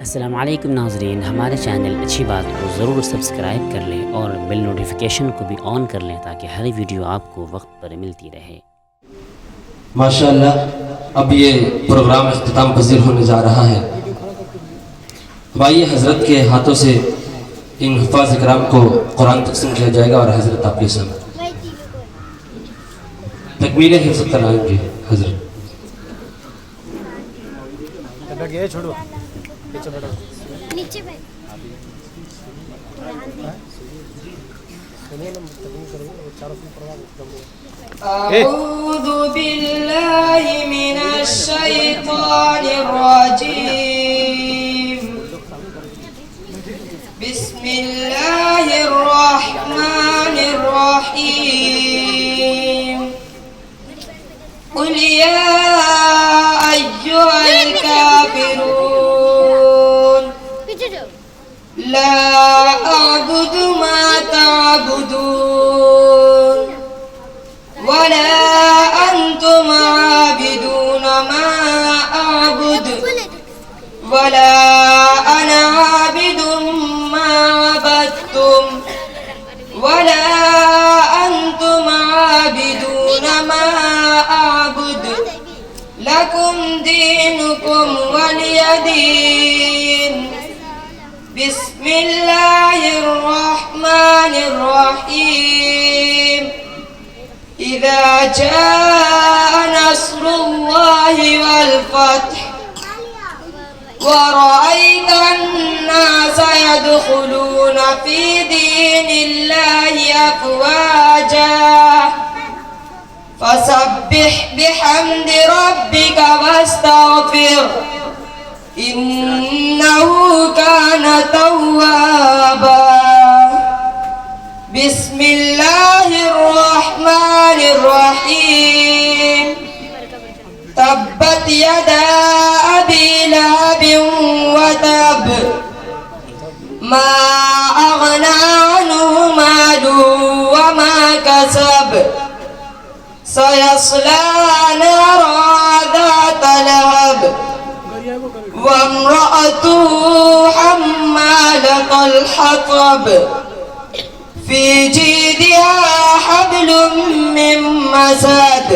अस्सलामु अलैकुम नाज़रीन, हमारे चैनल अच्छी बात को ज़रूर सब्सक्राइब कर लें और बेल नोटिफिकेशन को भी ऑन कर लें ताकि हर वीडियो आपको वक्त पर मिलती रहे। माशाअल्लाह, अब ये प्रोग्राम इख्तिताम पज़ीर होने जा रहा है। भाई हज़रत के हाथों से इन हुफ़ाज़ इकराम को कुरान तक़सीम किया जाएगा और हज़रत आपके सामने तकमील हिफ्ज़ कराएंगे। हज़रत छोड़ो पीछे बैठो नीचे बैठ सुनिए ना तकमील करेंगे वो चारों की परवाह अऊज़ु बिल्लाहि मिनश शैतानिर रजीम बिस्मिल्लाहिर रहमानिर रहीम कुल या अय्युहल काफिरून ला अअबुदु मा तअबुदून वला अंतुम आबिदून मा अअबुदु वला अना आबिदुम मा अबदतुम वला अंतुम आबिदून मा अअबुदु लकुम दीनुकुम वलिय दीन। बिस्मिल्लाहिर रहमानिर रहीम इज़ा जाअ नस्रुल्लाहि वल फत्ह व रअयतन-नास यदखुलून फी दीनिल्लाहि अफ़वाजा फसब्बिह बिहम्दि रब्बिका वस्तगफिर इन्नहु कान तव्वाबा। बिस्मिल्लाहिर रहमानिर रहीम तब्बत यदा अबी लहबिन व तब मा अगना अन्हु मालुहु व मा कसब सयस्ला नारा ज़ात लहब वम्रअतुहु हम्मालतल हतब फी जीदिहा हब्लुम मिन मसद।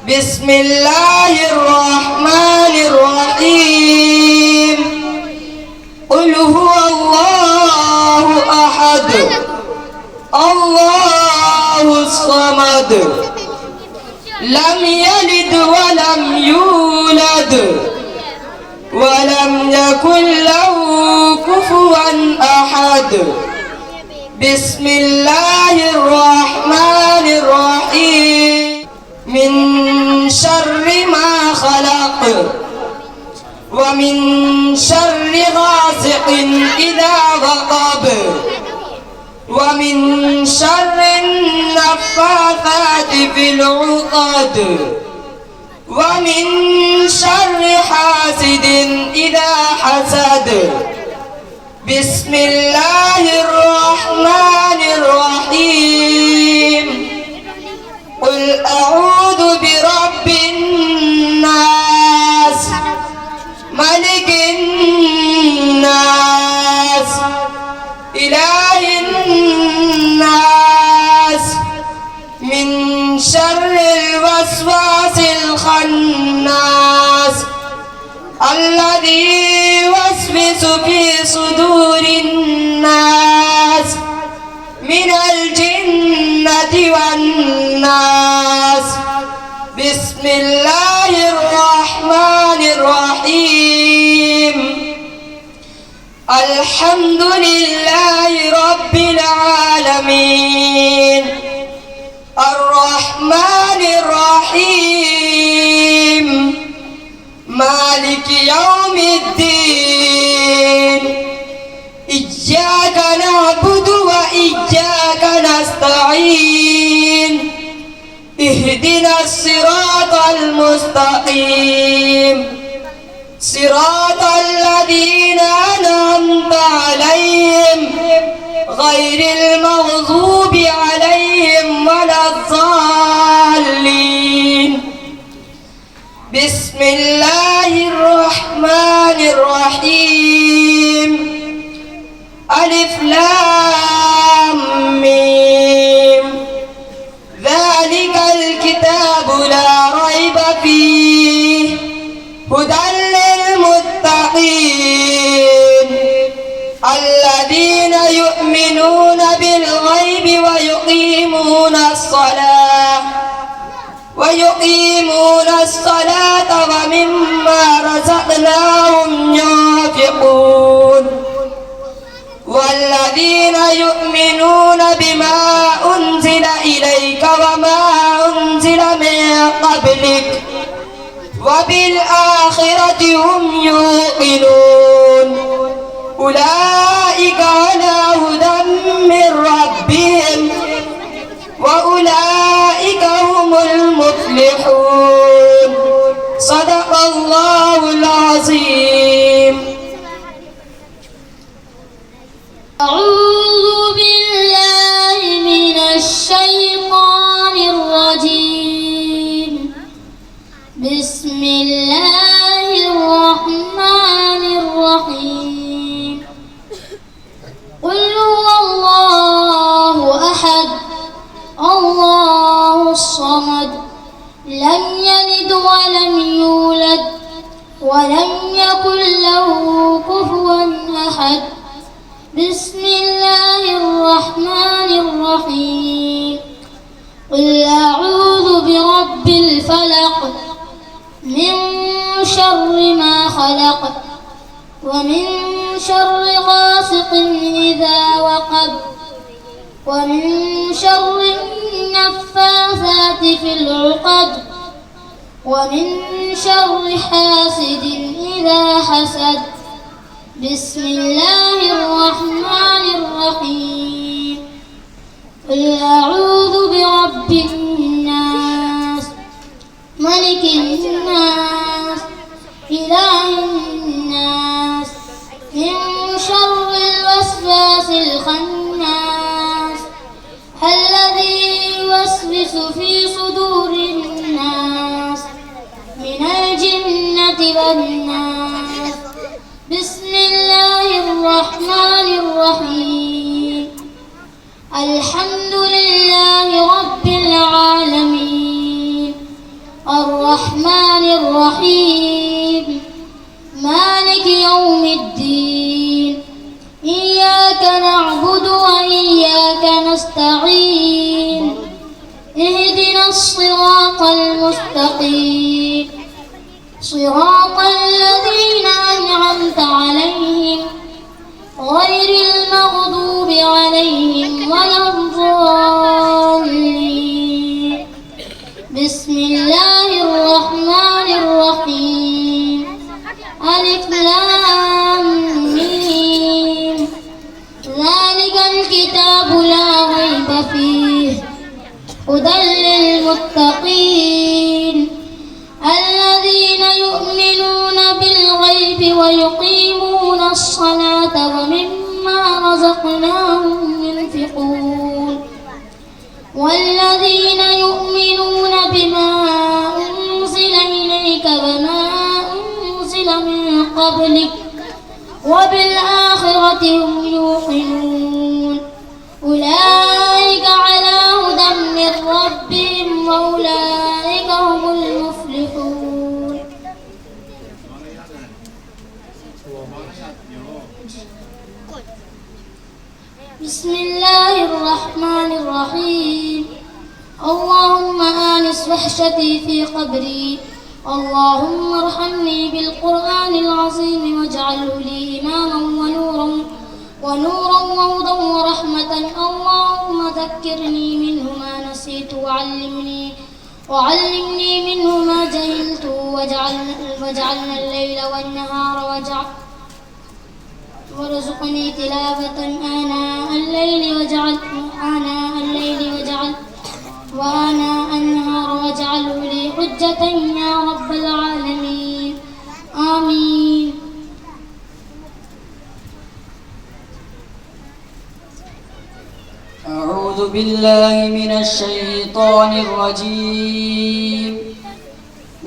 बिस्मिल्लाहिर रहमानिर रहीम कुल हुवल्लाहु अहद अल्लाहुस समद लम यलिद वलम यूलद वलम यकुल लहू कुफुवन अहद। बिस्मिल्लाहिर रहमानिर रहीम मिन शर्रि मा खलक़ व मिन शर्रि गासिक़िन इज़ा वक़ब व मिन शर्रि नफ़्फ़ाथाति फ़िल उक़द व मिन शर्रि हासिदिन इज़ा हसद। बिस्मिल्लाहिर रहमानिर रहीम कुल अऊज़ु बिरब्बिन नास मलिकिन नास इलाहिन नास मिन शर्रिल वस्वासिल खन्नास अल्लज़ी युवस्विसु फी सुदूरिन नास मिनल जिन्नति वन नास। बिस्मिल्लाहिर रहमानिर रहीम अल्हम्दुलिल्लाहि रब्बिल आलमीन अर्रहमानिर रहीम मालिकि यौमिद्दीन इय्याका नअबुदु व इय्याका नस्तईन इहदिनस सिरातल मुस्तकीम सिरातल लज़ीना अनअमता अलैहिम गैरिल मग़ज़ूबि अलैहिम वलज़्ज़ाल्लीन। बिस्मिल्लाहिर्रहमानिर्रहीम ألف لام ميم ذلك الكتاب لا ريب فيه هدى للمتقين الذين يؤمنون بالغيب ويقيمون الصلاة ومما رزقناهم ينفقون والذين يؤمنون بما أنزل إليك وما أنزل من قبلك وبالآخرة هم يوقنون أولئك على هدى من ربهم وأولئك هم المفلحون صدق الله العظيم. أعوذ بالله من الشيطان الرجيم. بسم الله الرحمن الرحيم. قل هو الله أحد الله الصمد لم يلد ولم يولد ولم يكن له كفوا أحد. بسم الله الرحمن الرحيم. قل أعوذ برب الفلق من شر ما خلق ومن شر غاسق إذا وقب ومن شر النفاثات في العقد ومن شر حاسد إذا حسد. بسم الله الرحمن الرحيم. قل أعوذ برب الناس ملك الناس إله الناس من شر الوسواس الخناس الذي يوسوس في صدور الناس من الجنة والناس. بسم الله الرحمن الرحيم. الحمد لله رب العالمين الرحمن الرحيم مالك يوم الدين إياك نعبد وإياك نستعين اهدنا الصراط المستقيم صراط الذين أنعمت عليهم غير المغضوب عليهم ولا الضالين. بسم الله الرحمن الرحيم. ألف لام ميم ذلك الكتاب لا ريب فيه هدى للمتقين الذين يؤمنون بالغيب ويقيمون الصلاة ومما رزقناهم ينفقون والذين يؤمنون بما أنزل إليك وما أنزل من قبلك وبالآخرة هم يوقنون أولئك على هدى من ربهم وأولئك هم المفلحون. بسم الله الرحمن الرحيم. اللهم آنس وحشتي في قبري اللهم ارحمني بالقرآن العظيم واجعله لي إماما ونورا وهدى ورحمة. اللهم ذكرني منه ما نسيت وعلمني منه ما جهلت واجعلنا الليل والنهار وارزقني تلاوة آناء الليل وآناء النهار واجعله لي حجة يا رب العالمين آمين. أعوذ بالله من الشيطان الرجيم.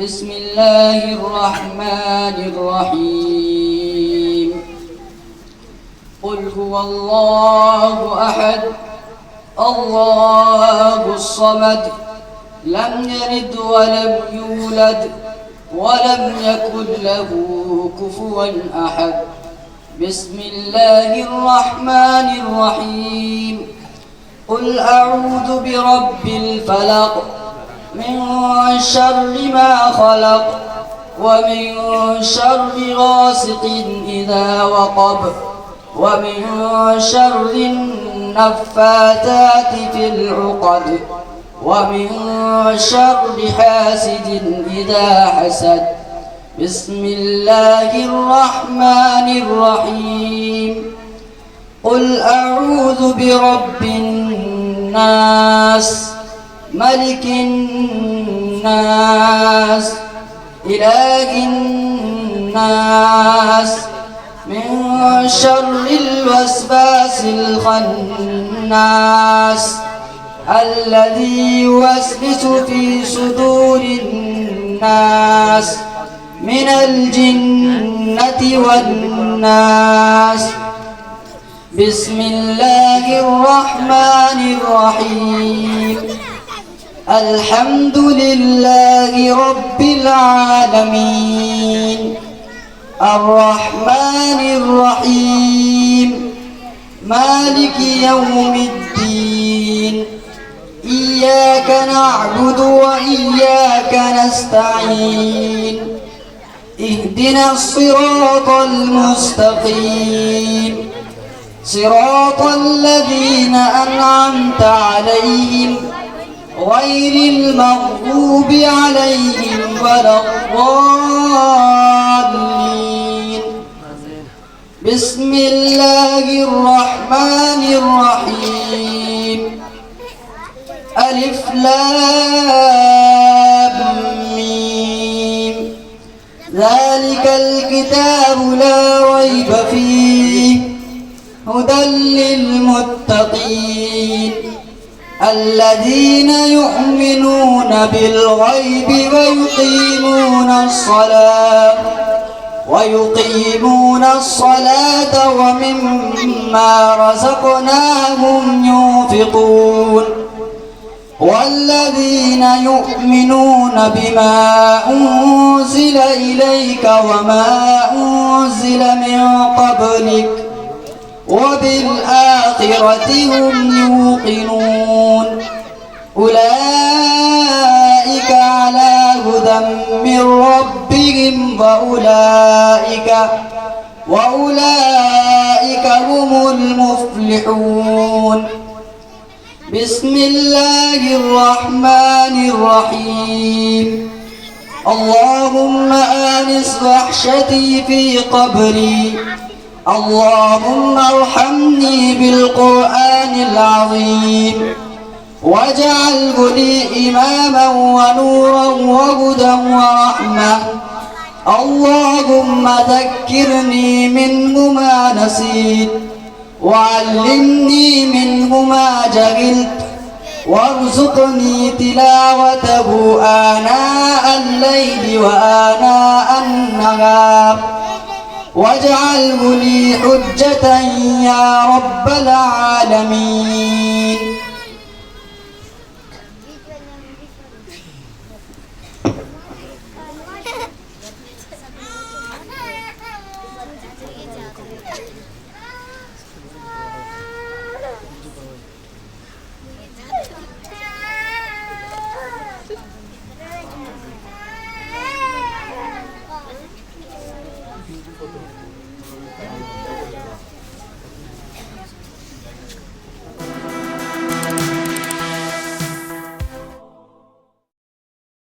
بسم الله الرحمن الرحيم. قل هو الله أحد الله الصمد لم يلد ولم يولد ولم يكن له كفوا أحد. بسم الله الرحمن الرحيم. قل أعوذ برب الفلق من شر ما خلق ومن شر غاسق إذا وقب ومن شر النفاثات في العقد ومن شر حاسد إذا حسد. بسم الله الرحمن الرحيم. قل أعوذ برب الناس ملك الناس إله الناس من شر الوسواس الخناس الذي يوسوس في صدور الناس من الجنة والناس. بسم الله الرحمن الرحيم. الحمد لله رب العالمين الرحمن الرحيم مالك يوم الدين إياك نعبد وإياك نستعين اهدنا الصراط المستقيم صراط الذين أنعمت عليهم غير المغضوب عليهم ولا الضالين. بسم الله الرحمن الرحيم. ألف لام ميم ذلك الكتاب لا ريب فيه هدى للمتقين الذين يؤمنون بالغيب ويقيمون الصلاة ومما رزقناهم ينفقون والذين يؤمنون بما أنزل إليك وما أنزل من قبلك وبالآخرة هم يوقنون أولئك على هدى من ربهم وأولئك هم المفلحون. بسم الله الرحمن الرحيم. اللهم آنس وحشتي في قبري اللهم ارحمني بالقرآن العظيم واجعله لي إماما ونورا وهدى ورحمة. اللهم ذكرني منه ما نسيت وعلمني منه ما جهلت وارزقني تلاوته آناء الليل وآناء النهار واجعله لي حجة يا رب العالمين.